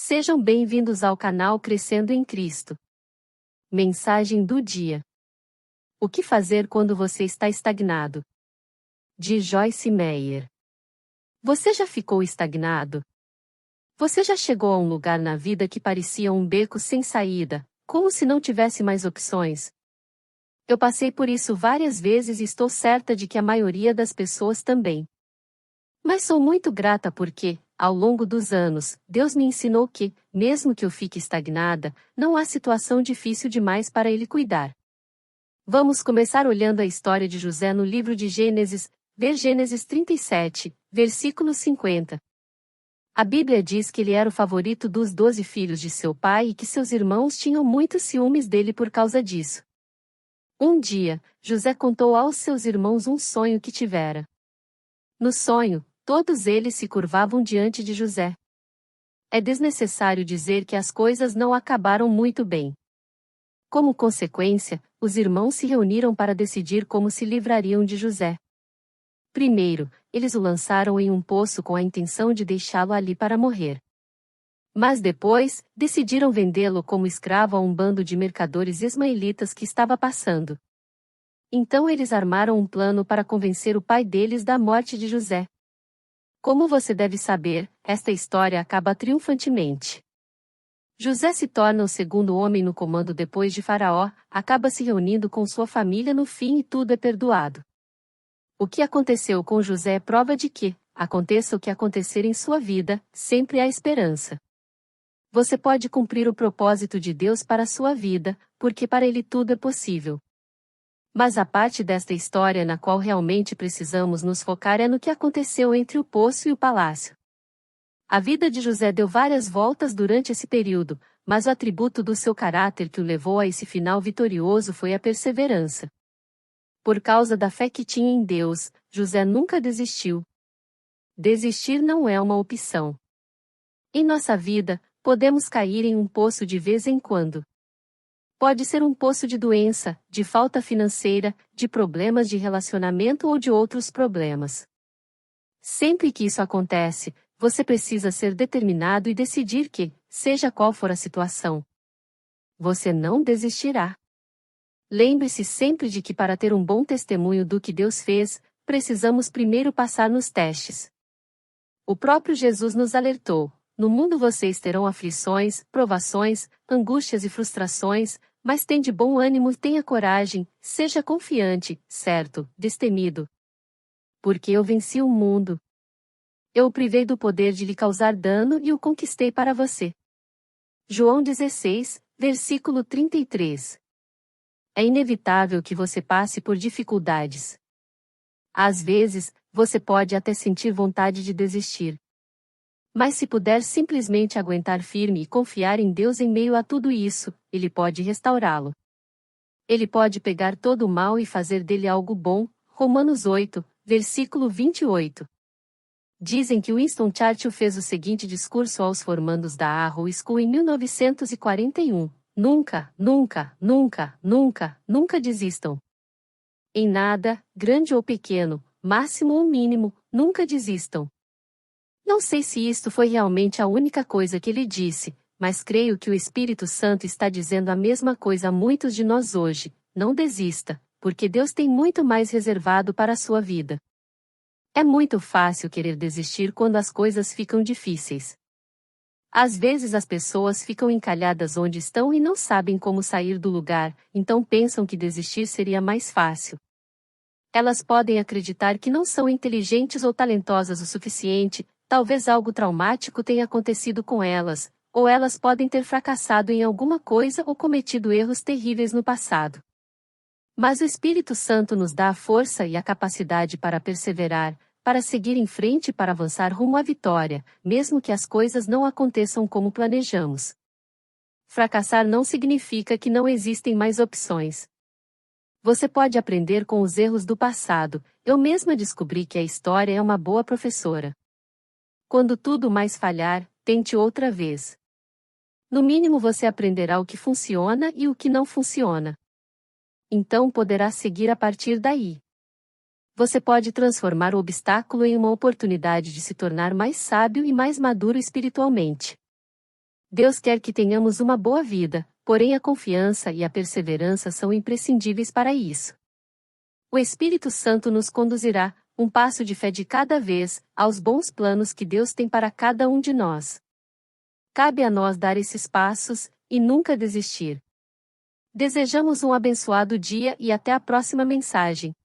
Sejam bem-vindos ao canal Crescendo em Cristo. Mensagem do dia. O que fazer quando você está estagnado? De Joyce Meyer. Você já ficou estagnado? Você já chegou a um lugar na vida que parecia um beco sem saída, como se não tivesse mais opções? Eu passei por isso várias vezes e estou certa de que a maioria das pessoas também. Mas sou muito grata porque, ao longo dos anos, Deus me ensinou que, mesmo que eu fique estagnada, não há situação difícil demais para Ele cuidar. Vamos começar olhando a história de José no livro de Gênesis, ver Gênesis 37, versículo 50. A Bíblia diz que ele era o favorito dos 12 filhos de seu pai e que seus irmãos tinham muitos ciúmes dele por causa disso. Um dia, José contou aos seus irmãos um sonho que tivera. No sonho, todos eles se curvavam diante de José. É desnecessário dizer que as coisas não acabaram muito bem. Como consequência, os irmãos se reuniram para decidir como se livrariam de José. Primeiro, eles o lançaram em um poço com a intenção de deixá-lo ali para morrer. Mas depois, decidiram vendê-lo como escravo a um bando de mercadores ismaelitas que estava passando. Então eles armaram um plano para convencer o pai deles da morte de José. Como você deve saber, esta história acaba triunfantemente. José se torna o segundo homem no comando depois de Faraó, acaba se reunindo com sua família no fim e tudo é perdoado. O que aconteceu com José é prova de que, aconteça o que acontecer em sua vida, sempre há esperança. Você pode cumprir o propósito de Deus para a sua vida, porque para Ele tudo é possível. Mas a parte desta história na qual realmente precisamos nos focar é no que aconteceu entre o poço e o palácio. A vida de José deu várias voltas durante esse período, mas o atributo do seu caráter que o levou a esse final vitorioso foi a perseverança. Por causa da fé que tinha em Deus, José nunca desistiu. Desistir não é uma opção. Em nossa vida, podemos cair em um poço de vez em quando. Pode ser um poço de doença, de falta financeira, de problemas de relacionamento ou de outros problemas. Sempre que isso acontece, você precisa ser determinado e decidir que, seja qual for a situação, você não desistirá. Lembre-se sempre de que para ter um bom testemunho do que Deus fez, precisamos primeiro passar nos testes. O próprio Jesus nos alertou: no mundo vocês terão aflições, provações, angústias e frustrações, mas tende bom ânimo e tenha coragem, seja confiante, certo, destemido. Porque eu venci o mundo. Eu o privei do poder de lhe causar dano e o conquistei para você. João 16, versículo 33. É inevitável que você passe por dificuldades. Às vezes, você pode até sentir vontade de desistir. Mas se puder simplesmente aguentar firme e confiar em Deus em meio a tudo isso, Ele pode restaurá-lo. Ele pode pegar todo o mal e fazer dele algo bom. Romanos 8, versículo 28. Dizem que Winston Churchill fez o seguinte discurso aos formandos da Harrow School em 1941. Nunca, nunca, nunca, nunca, nunca desistam. Em nada, grande ou pequeno, máximo ou mínimo, nunca desistam. Não sei se isto foi realmente a única coisa que ele disse, mas creio que o Espírito Santo está dizendo a mesma coisa a muitos de nós hoje: não desista, porque Deus tem muito mais reservado para a sua vida. É muito fácil querer desistir quando as coisas ficam difíceis. Às vezes as pessoas ficam encalhadas onde estão e não sabem como sair do lugar, então pensam que desistir seria mais fácil. Elas podem acreditar que não são inteligentes ou talentosas o suficiente, talvez algo traumático tenha acontecido com elas, ou elas podem ter fracassado em alguma coisa ou cometido erros terríveis no passado. Mas o Espírito Santo nos dá a força e a capacidade para perseverar, para seguir em frente e para avançar rumo à vitória, mesmo que as coisas não aconteçam como planejamos. Fracassar não significa que não existem mais opções. Você pode aprender com os erros do passado. Eu mesma descobri que a história é uma boa professora. Quando tudo mais falhar, tente outra vez. No mínimo você aprenderá o que funciona e o que não funciona. Então poderá seguir a partir daí. Você pode transformar o obstáculo em uma oportunidade de se tornar mais sábio e mais maduro espiritualmente. Deus quer que tenhamos uma boa vida, porém a confiança e a perseverança são imprescindíveis para isso. O Espírito Santo nos conduzirá, um passo de fé de cada vez, aos bons planos que Deus tem para cada um de nós. Cabe a nós dar esses passos, e nunca desistir. Desejamos um abençoado dia e até a próxima mensagem.